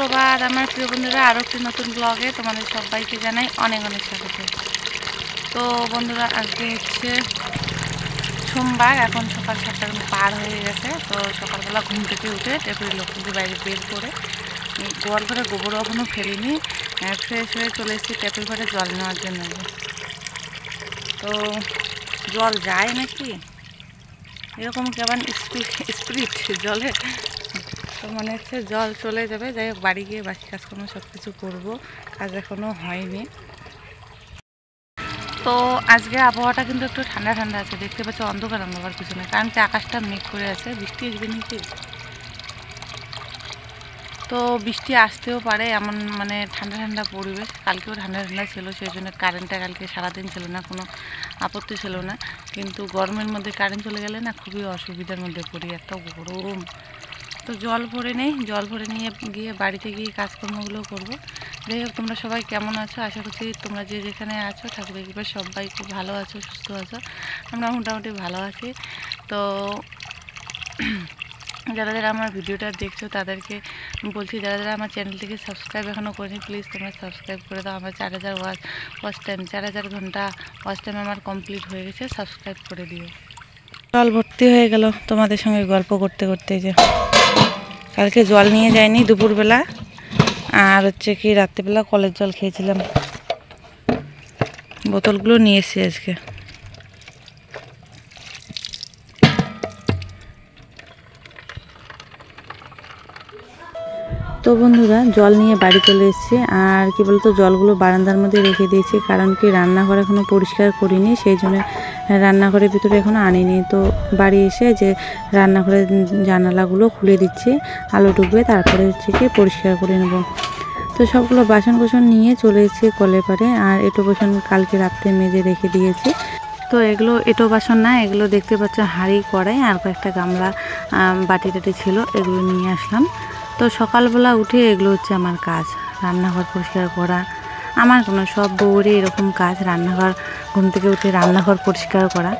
সুপ্রভাত আমার প্রিয় বন্ধুরা, আরও একটি নতুন ব্লগে তোমাদের সবাইকে জানাই অনেক অনেক স্বাগত। তো বন্ধুরা, আজকে হচ্ছে সোমবার, এখন সকাল 7টা পার হয়ে গেছে। তো সকালবেলা ঘুম থেকে উঠে টেপের লক্ষ্মীকে বাইরে বের করে গোয়াল ঘরে গোবরও এখনও ফেলিনি, ফ্রেশ হয়ে চলে এসেছি টেপের ঘরে জল নেওয়ার জন্য। তো জল যায় নাকি এরকম কেমন স্পিরিট জলে, তো মনে হচ্ছে জল চলে যাবে। যাই হোক, বাড়ি গিয়ে বাকি কাজকর্ম সব কিছু করবো, কাজ এখনও হয়নি। তো আজকে আবহাওয়াটা কিন্তু একটু ঠান্ডা ঠান্ডা আছে, দেখতে পাচ্ছি অন্ধকার অন্ধকার পিছনে, কারণ কি আকাশটা মেঘ করে আছে, বৃষ্টি আসবে নাকি। তো বৃষ্টি আসতেও পারে, এমন মানে ঠান্ডা ঠান্ডা পরিবেশ। কালকেও ঠান্ডা ঠান্ডা ছিল, সেই জন্য কারেন্টটা কালকে সারাদিন ছিল না, কোনো আপত্তি ছিল না। কিন্তু গরমের মধ্যে কারেন্ট চলে গেলে না খুবই অসুবিধার মধ্যে পড়ি, এত গরম। তো জল ভরে নেই, জল ভরে নিয়ে গিয়ে বাড়িতে গিয়ে কাজকর্মগুলো করব। যাই হোক, তোমরা সবাই কেমন আছো? আশা করছি তোমরা যে যেখানে আছো ঠাকুরের কৃপায় সবাই খুব ভালো আছো, সুস্থ আছো। আমরা মোটামুটি ভালো আছি। তো যারা যারা আমার ভিডিওটা দেখছো তাদেরকে বলছি, যারা যারা আমার চ্যানেলটিকে সাবস্ক্রাইব এখনও করেনি, প্লিজ তোমরা সাবস্ক্রাইব করে দাও। আমার 4000 ওয়াচ টাইম, 4000 ঘন্টা ওয়াচ টাইম আমার কমপ্লিট হয়ে গেছে, সাবস্ক্রাইব করে দিও। জল ভর্তি হয়ে গেল তোমাদের সঙ্গে গল্প করতে করতে। যে কালকে জল নিয়ে যায়নি দুপুরবেলা, আর হচ্ছে কি রাত্রিবেলা কলের জল খেয়েছিলাম, বোতলগুলো নিয়ে এসেছি আজকে। তো বন্ধুরা, জল নিয়ে বাড়ি চলে এসেছি। আর কি বলতো, জলগুলো বারান্দার মধ্যে রেখে দিয়েছি, কারণ কি রান্নাঘর এখনও পরিষ্কার করিনি, সেই জন্য রান্নাঘরের ভিতরে এখনও আনিনি। তো বাড়ি এসে যে রান্নাঘরের জানালাগুলো খুলে দিচ্ছি, আলো ঢুকবে, তারপরে হচ্ছে কি পরিষ্কার করে নেব। তো সবগুলো বাসন কোসন নিয়ে চলে এসেছি কলে পারে। আর এটো বাসন কালকে রাত্রে মেজে রেখে দিয়েছি। তো এগুলো এটো বাসন না, এগুলো দেখতে পাচ্ছ হাঁড়ি কড়াই আর কয়েকটা গামলা বাটি টাটি ছিল, এগুলো নিয়ে আসলাম। তো সকালবেলা উঠে এগুলো হচ্ছে আমার কাজ, রান্নাঘর পরিষ্কার করা। আমার কোনো সব বউরে এরকম কাজ, রান্নাঘর ঘুম থেকে উঠে রান্নাঘর পরিষ্কার করা,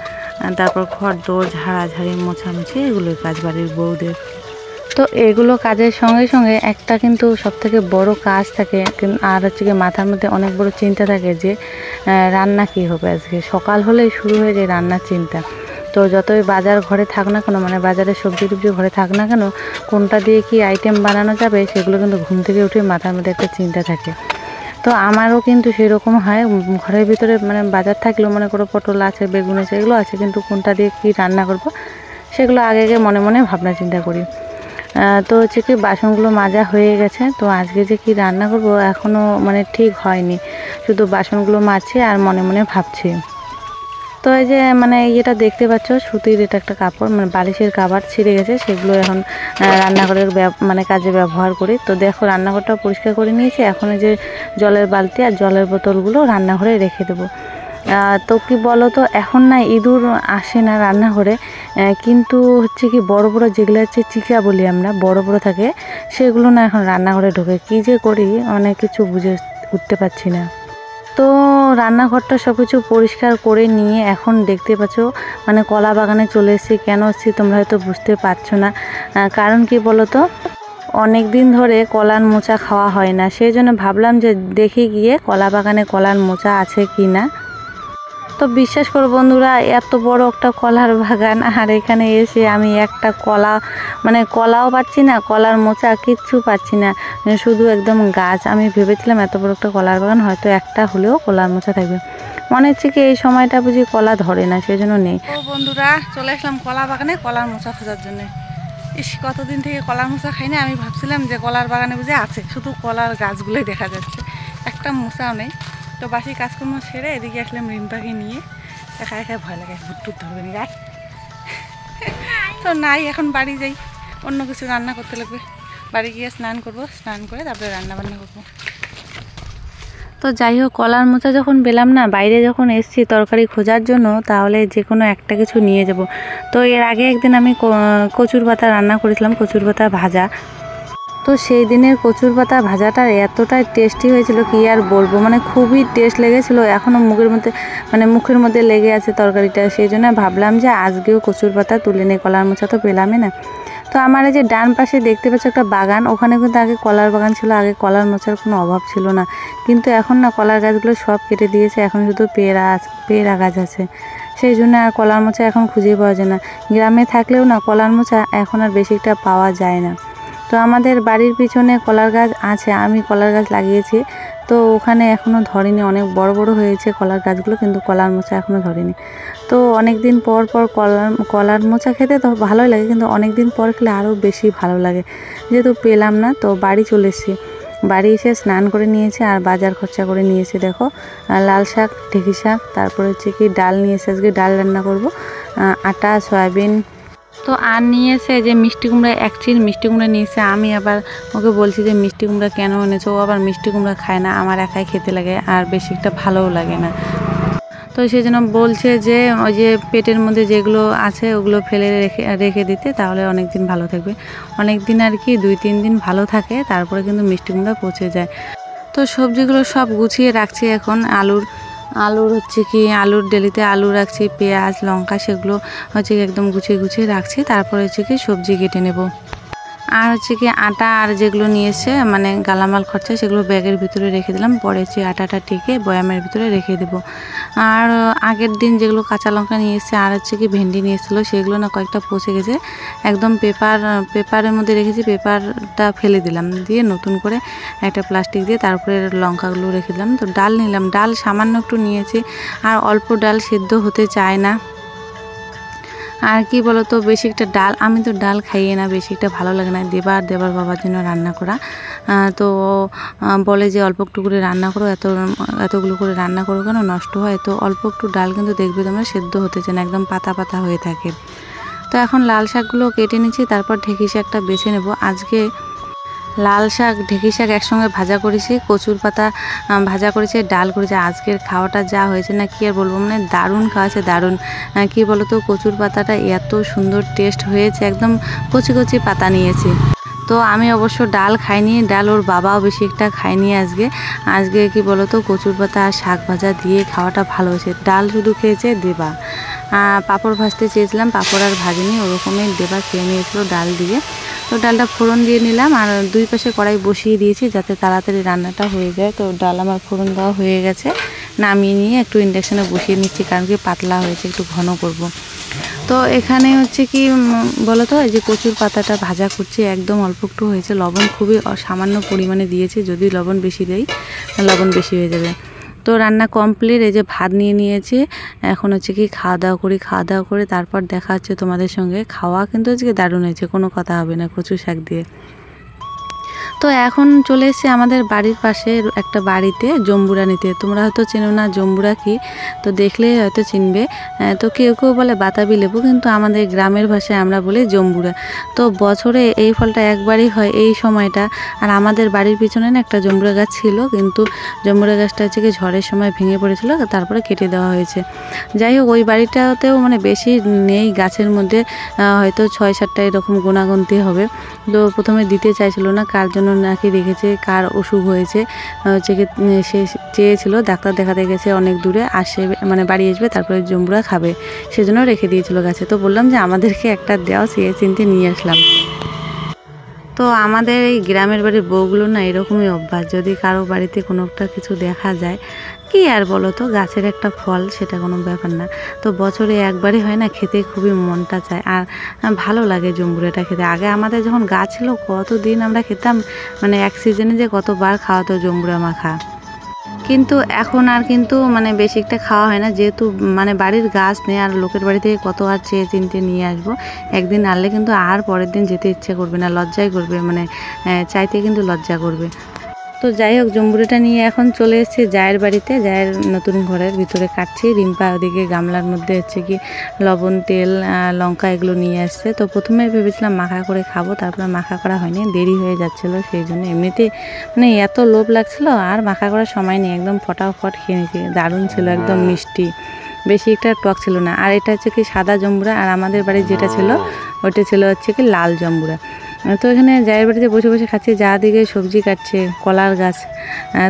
তারপর ঘর দোর ঝাড়াঝাড়ি মোছামুছি, এগুলোই কাজ বাড়ির বউদের। তো এগুলো কাজের সঙ্গে সঙ্গে একটা কিন্তু সবথেকে বড় কাজ থাকে, আর হচ্ছে কি মাথার মধ্যে অনেক বড় চিন্তা থাকে যে রান্না কী হবে আজকে। সকাল হলেই শুরু হয়ে যায় রান্নার চিন্তা। তো যতই বাজার ঘরে থাক না কেন, মানে বাজারের সবজি টবজি ঘরে থাক না কেন, কোনটা দিয়ে কি আইটেম বানানো যাবে সেগুলো কিন্তু ঘুম থেকে উঠে মাথার মধ্যে একটা চিন্তা থাকে। তো আমারও কিন্তু সেরকম হয়, ঘরের ভিতরে মানে বাজার থাকলেও মনে করো পটল আছে, বেগুন আছে, এগুলো আছে, কিন্তু কোনটা দিয়ে কী রান্না করব সেগুলো আগে আগে মনে মনে ভাবনা চিন্তা করি। তো হচ্ছে কি বাসনগুলো মাজা হয়ে গেছে। তো আজকে যে কি রান্না করব এখনও মানে ঠিক হয়নি, শুধু বাসনগুলো মাজছি আর মনে মনে ভাবছি। তো এই যে মানে এটা দেখতে পাচ্ছ সুতির, এটা একটা কাপড়, মানে বালিশের কাভার ছিঁড়ে গেছে, সেগুলো এখন রান্নাঘরের মানে কাজে ব্যবহার করি। তো দেখো রান্নাঘরটা পরিষ্কার করে নিয়েছি, এখন এই যে জলের বালতি আর জলের বোতলগুলো রান্নাঘরে রেখে দেবো। তো কি বলো তো, এখন না ইঁদুর আসে না রান্নাঘরে, কিন্তু হচ্ছে কি বড় বড় যেগুলো হচ্ছে চিকা বলি আমরা, বড় বড় থাকে, সেগুলো না এখন রান্নাঘরে ঢোকে। কী যে করি অনেক কিছু বুঝে উঠতে পারছি না। তো রান্নাঘরটা সব কিছু পরিষ্কার করে নিয়ে এখন দেখতে পাচ্ছ মানে কলা বাগানে চলে এসেছি। কেন এসেছি তোমরা হয়তো বুঝতে পারছো না, কারণ কি বলো তো, অনেক দিন ধরে কলার মোচা খাওয়া হয় না, সেই জন্য ভাবলাম যে দেখি গিয়ে কলা বাগানে কলার মোচা আছে কি না। তো বিশ্বাস করো বন্ধুরা, এত বড় একটা কলার বাগান, আর এখানে এসে আমি একটা কলা মানে কলাও পাচ্ছি না, কলার মোচা কিচ্ছু পাচ্ছি না, শুধু একদম গাছ। আমি ভেবেছিলাম এত বড় একটা কলার বাগান হয়তো একটা হলেও কলার মোচা থাকবে, মনে হচ্ছে কি এই সময়টা বুঝি কলা ধরে না, সেই জন্য নেই। ও বন্ধুরা, চলে আসলাম কলা বাগানে কলার মোচা খোঁজার জন্য। ইস, কতদিন থেকে কলার মোচা খাই না। আমি ভাবছিলাম যে কলার বাগানে বুঝে আছে, শুধু কলার গাছগুলোই দেখা যাচ্ছে, একটা মোচাও নেই। তো বাসি কাজকর্ম সেরে এদিকে আসলাম রিম্পাকে নিয়ে, একা একা ভয় লাগে, ভুট্টুর ধরবে নি গাছ। তো নাই, এখন বাড়ি যাই, অন্য কিছু রান্না করতে লাগবে। বাড়ি গিয়ে স্নান করব, স্নান করে তারপরে রান্না বান্না করবো। তো যাই হোক, কলার মোচা যখন পেলাম না, বাইরে যখন এসছি তরকারি খোঁজার জন্য, তাহলে যে কোনো একটা কিছু নিয়ে যাব। তো এর আগে একদিন আমি কচুর পাতা রান্না করেছিলাম, কচুর পাতা ভাজা। তো সেই দিনের কচুর পাতা ভাজাটা এতটাই টেস্টি হয়েছিল কি আর বলবো, মানে খুবই টেস্ট লেগেছিলো, এখনও মুখের মধ্যে লেগে আছে তরকারিটা। সেই জন্য ভাবলাম যে আজকেও কচুর পাতা তুলে নেই, কলার মোচা তো পেলামই না। তো তো আমার এই যে ডান পাশে দেখতে পাচ্ছ একটা বাগান, ওখানে কিন্তু আগে কলার বাগান ছিল, আগে কলার মোচার কোনো অভাব ছিল না, কিন্তু এখন না কলার গাছগুলো সব কেটে দিয়েছে, এখন শুধু পেয়ারা গাছ আছে, সেই জন্য আর কলার মোচা এখন খুঁজে পাওয়া যায় না। গ্রামে থাকলেও না কলার মোচা এখন আর বেশি একটা পাওয়া যায় না। তো আমাদের বাড়ির পিছনে কলার গাছ আছে, আমি কলার গাছ লাগিয়েছি, তো ওখানে এখনও ধরেনি, অনেক বড় বড় হয়েছে কলার গাছগুলো, কিন্তু কলার মোচা এখনও ধরেনি। তো অনেক দিন পর পর কলার মোচা খেতে তো ভালোই লাগে, কিন্তু অনেক দিন পর খেলে আরও বেশি ভালো লাগে। যেহেতু পেলাম না, তো বাড়ি চলে এসেছি, বাড়ি এসে স্নান করে নিয়েছি আর বাজার খরচা করে নিয়েছি। দেখো লাল শাক, ঢেঁকি শাক, তারপরে হচ্ছে কি ডাল নিয়েছি, আজকে ডাল রান্না করব, আটা, সয়াবিন। তো আর নিয়েছে যে মিষ্টি কুমড়া, এক চিল মিষ্টি কুমড়া নিয়েছে। আমি আবার ওকে বলছি যে মিষ্টি কুমড়া কেন এনেছো, ও আবার মিষ্টি কুমড়া খায় না, আমার একাই খেতে লাগে আর বেশি একটা ভালোও লাগে না। তো সেই জন্য বলছে যে ওই যে পেটের মধ্যে যেগুলো আছে ওগুলো ফেলে রেখে দিতে, তাহলে অনেক দিন ভালো থাকবে। অনেক দিন আর কি 2-3 দিন ভালো থাকে, তারপরে কিন্তু মিষ্টি কুমড়া পচে যায়। তো সবজিগুলো সব গুছিয়ে রাখছি এখন। আলুর হচ্ছে কি আলুর ডেলিতে আলু রাখছি, পেঁয়াজ, লঙ্কা, সেগুলো হচ্ছে কি একদম গুছিয়ে রাখছি। তারপরে হচ্ছে কি সবজি কেটে নেব। আর হচ্ছে কি আটা আর যেগুলো নিয়েছে মানে গালামাল খরচা, সেগুলো ব্যাগের ভিতরে রেখে দিলাম, পরে হচ্ছে আটাটা টেকে বয়ামের ভিতরে রেখে দেব। আর আগের দিন যেগুলো কাঁচা লঙ্কা নিয়েছে আর হচ্ছে কি ভেন্ডি নিয়েছিল, সেগুলো না কয়েকটা পচে গেছে, একদম পেপারের মধ্যে রেখেছি, পেপারটা ফেলে দিলাম, দিয়ে নতুন করে একটা প্লাস্টিক দিয়ে তারপরে লঙ্কাগুলো রেখে দিলাম। তো ডাল নিলাম, ডাল সামান্য একটু নিয়েছি, আর অল্প ডাল সেদ্ধ হতে চায় না। আর কি বলতো, বেশি একটা ডাল, আমি তো ডাল খাইয়ে না, বেশি একটা ভালো লাগে না। দেবার বাবার জন্য রান্না করা, তো বলে যে অল্প একটু করে রান্না করো, এতগুলো করে রান্না করো কেন, নষ্ট হয়। তো অল্প একটু ডাল কিন্তু দেখবে তোমরা সেদ্ধ হতে চায় না, একদম পাতা পাতা হয়ে থাকে। তো এখন লাল শাকগুলো কেটে নিচ্ছি, তারপর ঢেঁকি শাকটা বেছে নেব। আজকে লাল শাক, ঢেঁকি শাক একসঙ্গে ভাজা করেছি, কচুর পাতা ভাজা করেছি, ডাল করেছি। আজকের খাওয়াটা যা হয়েছে না কি আর বলবো, মানে দারুণ খাওয়াছে, দারুণ। কি বলো তো, কচুর পাতাটা এত সুন্দর টেস্ট হয়েছে, একদম কচি কচি পাতা নিয়েছি। তো আমি অবশ্য ডাল খাইনি, ডাল ওর বাবাও বেশি একটা খায়নি আজকে কি বলো তো, কচুর পাতা আর শাক ভাজা দিয়ে খাওয়াটা ভালো হয়েছে। ডাল শুধু খেয়েছে দেবা, পাঁপড় ভাজতে চেয়েছিলাম, পাঁপড় আর ভাজিনি, ওরকমই দেবা খেয়ে নিয়েছিল ডাল দিয়ে। তো ডালটা ফোড়ন দিয়ে নিলাম, আর দুই পাশে কড়াই বসিয়ে দিয়েছি যাতে তাড়াতাড়ি রান্নাটা হয়ে যায়। তো ডাল আমার ফোড়ন দেওয়া হয়ে গেছে, নামিয়ে নিয়ে একটু ইন্ডাকশানে বসিয়ে নিচ্ছি, কারণ কি পাতলা হয়েছে, একটু ঘন করব। তো এখানে হচ্ছে কি বলো তো, এই যে কচুর পাতাটা ভাজা করছি, একদম অল্প একটু হয়েছে, লবণ খুবই সামান্য পরিমাণে দিয়েছি, যদি লবণ বেশি দেই লবণ বেশি হয়ে যাবে। তো রান্না কমপ্লিট, এই যে ভাত নিয়ে নিয়েছি, এখন হচ্ছে কি খাওয়া দাওয়া করে তারপর দেখা হচ্ছে তোমাদের সঙ্গে। খাওয়া কিন্তু আজকে দারুণ হয়েছে, কোনো কথা হবে না কচু শাক দিয়ে। তো এখন চলে এসেছি আমাদের বাড়ির পাশে একটা বাড়িতে জম্বুরা নিতে। তোমরা হয়তো চেনো না জম্বুরা কি, তো দেখলে হয়তো চিনবে। তো কেউ বলে বাতাবি লেবু, কিন্তু আমাদের গ্রামের ভাষায় আমরা বলি জম্বুরা। তো বছরে এই ফলটা একবারই হয় এই সময়টা। আর আমাদের বাড়ির পিছনে না একটা জম্বুরা গাছ ছিল, কিন্তু জম্বুরা গাছটা হচ্ছে কি ঝড়ের সময় ভেঙে পড়েছিল, তারপরে কেটে দেওয়া হয়েছে। যাই হোক, ওই বাড়িটাতেও মানে বেশি নেই, গাছের মধ্যে হয়তো 6-7টা এরকম গোনাগুনতি হবে। তো প্রথমে দিতে চাইছিল না, কার জন্য নাকি রেখেছে, কার অসুখ হয়েছে, হচ্ছে কি সে চেয়েছিল, ডাক্তার দেখাতে গেছে অনেক দূরে, আসে মানে বাড়ি আসবে তারপরে জম্বুরা খাবে, সেজন্য রেখে দিয়েছিল গাছে। তো বললাম যে আমাদেরকে একটা দেওয়া, সে চিনতে নিয়ে আসলাম। তো আমাদের এই গ্রামের বাড়ির বউগুলো না এরকমই অভ্যাস, যদি কারো বাড়িতে কোনো একটা কিছু দেখা যায়, কি আর বলো তো, গাছের একটা ফল, সেটা কোনো ব্যাপার না। তো বছরে একবারই হয় না, খেতে খুবই মনটা চায়, আর ভালো লাগে জম্বুরাটা খেতে। আগে আমাদের যখন গাছ ছিল, কতদিন আমরা খেতাম, মানে এক সিজনে যে কতবার খাওয়াতো জম্বুরা মাখা। কিন্তু এখন আর কিন্তু মানে বেশি একটা খাওয়া হয় না, যেহেতু মানে বাড়ির গাছ নেই, আর লোকের বাড়ি থেকে কত আর চেয়ে চিনতে নিয়ে আসবো। একদিন আনলে কিন্তু আর পরের দিন যেতে ইচ্ছে করবে না, লজ্জাই করবে, মানে চাইতে কিন্তু লজ্জা করবে। তো যাই হোক, জম্বুরাটা নিয়ে এখন চলে এসেছি জায়ের বাড়িতে, জায়ের নতুন ঘরের ভিতরে কাটছি। রিম্পা ওদিকে গামলার মধ্যে হচ্ছে কি লবণ, তেল, লঙ্কা এগুলো নিয়ে আসছে। তো প্রথমে ভেবেছিলাম মাখা করে খাবো, তারপরে মাখা করা হয়নি, দেরি হয়ে যাচ্ছিলো, সেই জন্য এমনিতে মানে এত লোভ লাগছিলো, আর মাখা করার সময় নেই, একদম ফটাফট খেয়ে নিয়েছি। দারুণ ছিল, একদম মিষ্টি, বেশি একটা টক ছিল না। আর এটা হচ্ছে কি সাদা জম্বুরা, আর আমাদের বাড়ির যেটা ছিল ওইটা ছিল হচ্ছে কি লাল জম্বুরা। তো এখানে জায়ের বাড়িতে বসে বসে খাচ্ছি, যা দিকে সবজি কাটছে, কলার গাছ।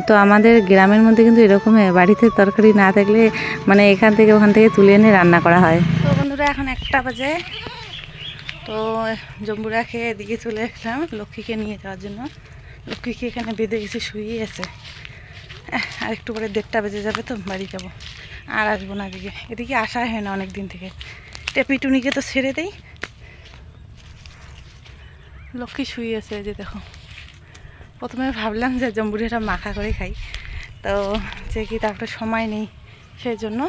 তো আমাদের গ্রামের মধ্যে কিন্তু এরকমই, বাড়িতে তরকারি না থাকলে মানে এখান থেকে ওখান থেকে তুলে এনে রান্না করা হয়। তো বন্ধুরা, এখন 1টা বাজে, তো জম্বুরা খেয়ে এদিকে চলে আসলাম লক্ষ্মীকে নিয়ে যাওয়ার জন্য। লক্ষ্মীকে এখানে বেঁধে গেছে, শুয়েই আছে। আর একটু পরে 1:30 বেজে যাবে, তো বাড়ি যাব। আর আসবো না এদিকে, এদিকে আসা হয় না অনেক দিন থেকে। টেপিটুনিকে তো ছেড়ে দেই, লক্ষ্মী শুয়ে আছে যে দেখো। প্রথমে ভাবলাম যে জম্বুরিটা মাখা করে খাই, তো যে কি তারপরে সময় নেই, সেই জন্য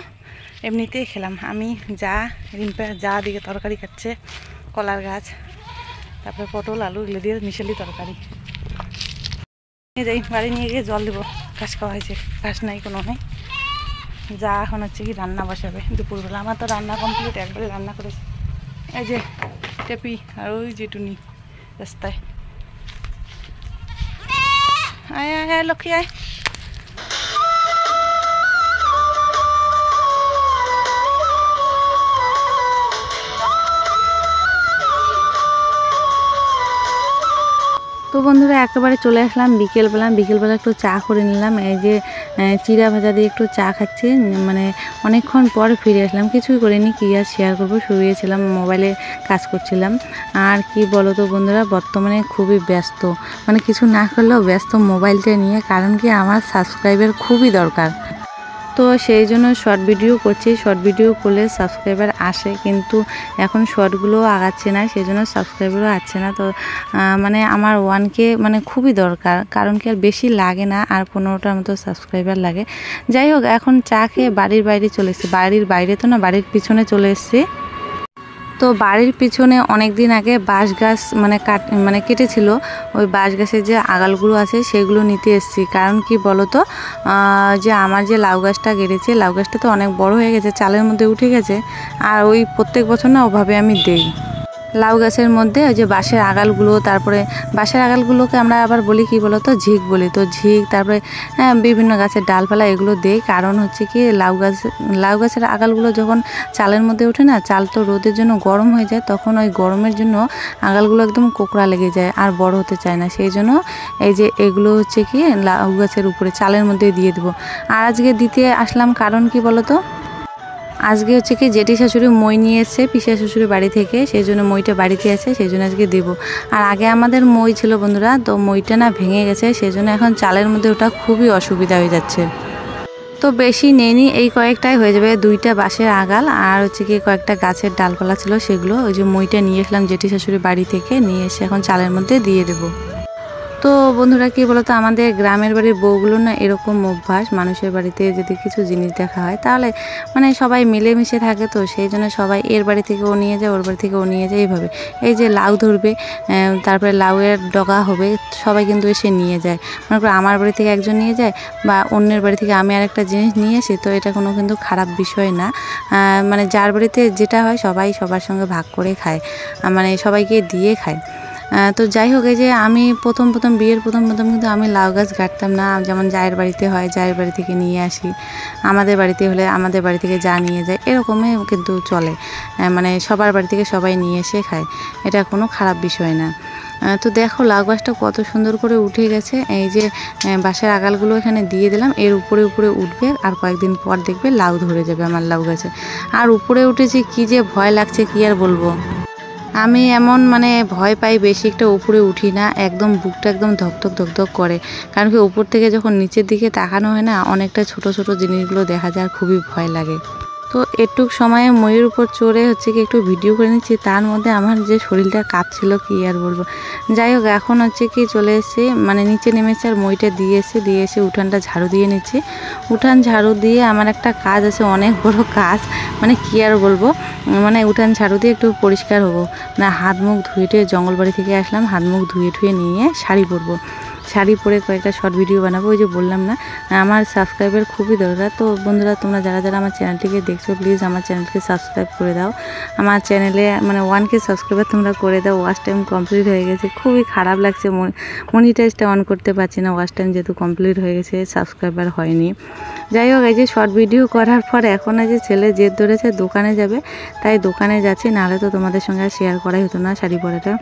এমনিতেই খেলাম। আমি যা রিম্পা যা দিকে তরকারি খাচ্ছে, কলার গাছ, তারপরে পটল আলু এগুলো দিয়ে মিশালি তরকারি নিয়ে যাই। বাড়ি নিয়ে গিয়ে জল দেবো, ঘাস খাওয়া হয়েছে, ঘাস নাই কোনো নেই। যা এখন হচ্ছে কি রান্না বসাবে দুপুরবেলা। আমার তো রান্না কমপ্লিট, একবারে রান্না করেছি। এই যে টেপি আর ওই যে টুনি রাস্তায়। আয় আয় আয় লক্ষ্মী আয়। তো বন্ধুরা একেবারে চলে আসলাম বিকেলবেলা একটু চা করে নিলাম। এই যে চিড়া ভাজা দিয়ে একটু চা খাচ্ছি, মানে অনেকক্ষণ পর ফিরে আসলাম। কিছুই করিনি, কি আর শেয়ার করবো, শুয়েছিলাম, মোবাইলে কাজ করছিলাম। আর কি বলো তো বন্ধুরা, বর্তমানে খুবই ব্যস্ত, মানে কিছু না করলেও ব্যস্ত মোবাইলটা নিয়ে। কারণ কি আমার সাবস্ক্রাইবার খুবই দরকার, তো সেই জন্য শর্ট ভিডিও করছি। শর্ট ভিডিও করলে সাবস্ক্রাইবার আসে, কিন্তু এখন শর্টগুলোও আগাচ্ছে না, সেই জন্য সাবস্ক্রাইবারও আসছে না। তো মানে আমার 1K মানে খুবই দরকার, কারণ কি আর বেশি লাগে না, আর 15টার মতো সাবস্ক্রাইবার লাগে। যাই হোক, এখন চা খেয়ে বাড়ির বাইরে চলে এসেছি। বাড়ির বাইরে তো না, বাড়ির পিছনে চলে এসেছি। তো বাড়ির পিছনে অনেক দিন আগে বাঁশ গাছ মানে কেটেছিল। ওই বাঁশ গাছের যে আগালগুলো আছে সেগুলো নিতে এসেছি। কারণ কি বলো তো, যে আমার যে লাউ গাছটা কেটেছে, লাউ গাছটা তো অনেক বড় হয়ে গেছে, চালের মধ্যে উঠে গেছে। আর ওই প্রত্যেক বছর না ওভাবে আমি দেই। লাউ গাছের মধ্যে ওই যে বাঁশের আগালগুলো, তারপরে বাঁশের আগালগুলোকে আমরা আবার বলি কি বলো তো, ঝিক বলি। তো ঝিক, তারপরে বিভিন্ন গাছের ডালপালা এগুলো দেই। কারণ হচ্ছে কি লাউ গাছের আগালগুলো যখন চালের মধ্যে ওঠে না, চাল তো রোদের জন্য গরম হয়ে যায়, তখন ওই গরমের জন্য আগালগুলো একদম কোকড়া লেগে যায়, আর বড় হতে চায় না। সেই জন্য এই যে এগুলো হচ্ছে কি লাউ গাছের উপরে চালের মধ্যে দিয়ে দেবো। আর আজকে দিতে আসলাম কারণ কি বলো তো, আজকে হচ্ছে কি জেঠি শাশুড়ি মই নিয়ে এসছে পিসা শ্বশুরের বাড়ি থেকে, সেই জন্য মইটা বাড়িতে আছে, সেই জন্য আজকে দেবো। আর আগে আমাদের মই ছিল বন্ধুরা, তো মইটা না ভেঙে গেছে, সেই জন্য এখন চালের মধ্যে ওটা খুবই অসুবিধা হয়ে যাচ্ছে। তো বেশি নেইনি, এই কয়েকটাই হয়ে যাবে। 2টা বাঁশের আগাল আর হচ্ছে কি কয়েকটা গাছের ডালপালা ছিল, সেগুলো ওই যে মইটা নিয়ে আসলাম জেঠি শাশুড়ির বাড়ি থেকে, নিয়ে এসে এখন চালের মধ্যে দিয়ে দেবো। তো বন্ধুরা কি বলতো, আমাদের গ্রামের বাড়ির বউগুলো না এরকম অভ্যাস, মানুষের বাড়িতে যদি কিছু জিনিস দেখা হয় তাহলে মানে সবাই মিলেমিশে থাকে। তো সেই জন্য সবাই এর বাড়ি থেকে ও নিয়ে যায়, ওর বাড়ি থেকে ও নিয়ে যায়, এইভাবে। এই যে লাউ ধরবে, তারপরে লাউয়ের ডগা হবে, সবাই কিন্তু এসে নিয়ে যায়। মনে করো আমার বাড়ি থেকে একজন নিয়ে যায়, বা অন্যের বাড়ি থেকে আমি আরেকটা জিনিস নিয়ে আসি, তো এটা কোনো কিন্তু খারাপ বিষয় না। মানে যার বাড়িতে যেটা হয় সবাই সবার সঙ্গে ভাগ করে খায়, মানে সবাইকে দিয়ে খায়। তো যাই হোক, এই যে আমি বিয়ের প্রথম কিন্তু আমি লাউ গাছ কাটতাম না। যেমন জায়ের বাড়িতে হয়, জায়ের বাড়ি থেকে নিয়ে আসি, আমাদের বাড়িতে হলে আমাদের বাড়ি থেকে যা নিয়ে যায়, এরকমই কিন্তু চলে। মানে সবার বাড়ি থেকে সবাই নিয়ে এসে খায়, এটা কোনো খারাপ বিষয় না। তো দেখো লাউ গাছটা কত সুন্দর করে উঠে গেছে। এই যে বাঁশের আগালগুলো এখানে দিয়ে দিলাম, এর উপরে উঠবে, আর কয়েকদিন পর দেখবে লাউ ধরে যাবে আমার লাউ গাছে। আর উপরে উঠেছি, কি যে ভয় লাগছে কি আর বলবো। আমি এমন মানে ভয় পাই, বেশি একটা উপরে উঠি না, একদম বুকটা একদম ধকধক করে। কারণ কি উপর থেকে যখন নিচের দিকে তাকানো হয় না, অনেকটা ছোট ছোট জিনিসগুলো দেখা যায়, আর খুবই ভয় লাগে। তো একটুক সময়ে ময়ূর উপর চড়ে হচ্ছে কি একটু ভিডিও করে নিচ্ছি, তার মধ্যে আমার যে শরীরটা কাঁপছিল কি আর বলবো। যাই হোক, এখন হচ্ছে কি চলে এসেছি, মানে নিচে নেমেছে, আর মইটা দিয়ে এসে উঠানটা ঝাড়ু দিয়ে নিচ্ছি। উঠান ঝাড়ু দিয়ে আমার একটা কাজ আছে, অনেক বড় কাজ, মানে কি আর বলবো। মানে উঠান ঝাড়ু দিয়ে একটু পরিষ্কার হবো না, হাত মুখ ধুয়ে জঙ্গলবাড়ি থেকে আসলাম, হাত মুখ ধুয়ে নিয়ে শাড়ি পরবো, শাড়ি পরে কয়েকটা শর্ট ভিডিও বানাবো। ওই যে বললাম না, আমার সাবস্ক্রাইবার খুবই দরকার। তো বন্ধুরা, তোমরা যারা আমার চ্যানেলটিকে দেখছো, প্লিজ আমার চ্যানেলকে সাবস্ক্রাইব করে দাও। আমার চ্যানেলে মানে 1K সাবস্ক্রাইবার তোমরা করে দাও। ওয়াচ টাইম কমপ্লিট হয়ে গেছে, খুবই খারাপ লাগছে, মনিটাইজটা অন করতে পারছি না, ওয়াচ টাইম যেহেতু কমপ্লিট হয়ে গেছে, সাবস্ক্রাইবার হয়নি। যাই হোক, এই যে শর্ট ভিডিও করার পর এখন এই যে ছেলে জেদ ধরেছে দোকানে যাবে, তাই দোকানে যাচ্ছি, নাহলে তো তোমাদের সঙ্গে শেয়ার করাই হতো না শাড়ি পরাটা।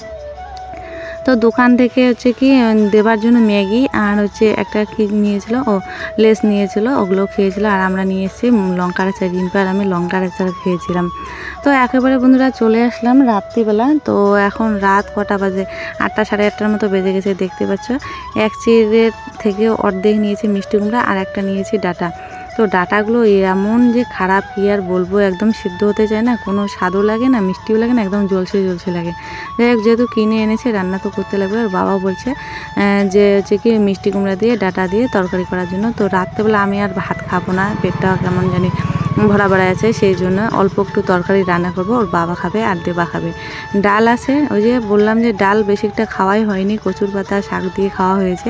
তো দোকান থেকে হচ্ছে কি দেবার জন্য ম্যাগি আর হচ্ছে একটা কি নিয়েছিল, ও লেস নিয়েছিল, ওগুলো খেয়েছিল। আর আমরা নিয়ে এসেছি লঙ্কার আচার, রিম্পা আর আমি লঙ্কার আচার খেয়েছিলাম। তো একেবারে বন্ধুরা চলে আসলাম রাত্রিবেলা। তো এখন রাত কটা বাজে, 8টা সাড়ে 8টার মতো বেজে গেছে। দেখতে পাচ্ছ এক চিড়ের থেকে অর্ধেক নিয়েছি মিষ্টি কুমড়া আর একটা নিয়েছি ডাটা। তো ডাটাগুলো এমন যে খারাপ, কি আর বলবো, একদম সিদ্ধ হতে চায় না, কোনো স্বাদও লাগে না, মিষ্টিও লাগে না, একদম জলসে জলসে লাগে। যাই হোক, যেহেতু কিনে এনেছে রান্না তো করতে লাগবে। আর বাবাও বলছে যে হচ্ছে কি মিষ্টি কুমড়া দিয়ে ডাটা দিয়ে তরকারি করার জন্য। তো রাত্রেবেলা আমি আর ভাত খাবো না, পেটটা কেমন জানি ভরা ভরা আছে, সেই জন্য অল্প একটু তরকারি রান্না করব। ওর বাবা খাবে আর দেবা খাবে। ডাল আছে, ওই যে বললাম যে ডাল বেশি একটা খাওয়াই হয়নি, কচুর পাতা শাক দিয়ে খাওয়া হয়েছে,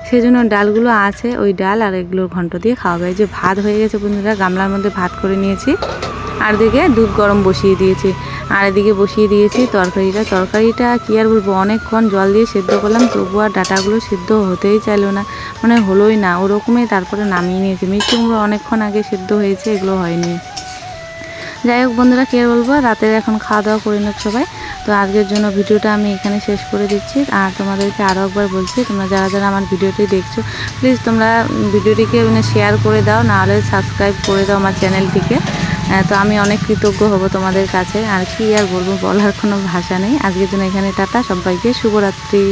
সেই জন্য ডালগুলো আছে। ওই ডাল আর এগুলোর ঘন্ট দিয়ে খাওয়া হবে। যে ভাত হয়ে গেছে বন্ধুরা, গামলার মধ্যে ভাত করে নিয়েছি, আর দিকে দুধ গরম বসিয়ে দিয়েছি, আর এদিকে বসিয়ে দিয়েছি তরকারিটা কি আর বলবো, অনেকক্ষণ জল দিয়ে সেদ্ধ করলাম, তবু আর ডাটাগুলো সিদ্ধ হতেই চাইলো না, মানে হলোই না ওরকমই। তারপরে নামিয়ে নিয়েছি। মিষ্টি কুমড়ো অনেকক্ষণ আগে সিদ্ধ হয়েছে, এগুলো হয়নি। যাই হোক বন্ধুরা, কি আর বলবো, রাতের এখন খাওয়া দাওয়া করে নিক সবাই। তো আজকের জন্য ভিডিওটা আমি এখানে শেষ করে দিচ্ছি। আর তোমাদেরকে আরও একবার বলছি, তোমরা যারা যারা আমার ভিডিওটি দেখছো, প্লিজ তোমরা ভিডিওটিকে শেয়ার করে দাও, নাহলে সাবস্ক্রাইব করে দাও আমার চ্যানেলটিকে। তো আমি অনেক কৃতজ্ঞ হব তোমাদের কাছে। আর কি আর বলবো, বলার কোনো ভাষা নেই। আজকের জন্য এখানে টাটা, সবাইকে শুভরাত্রি।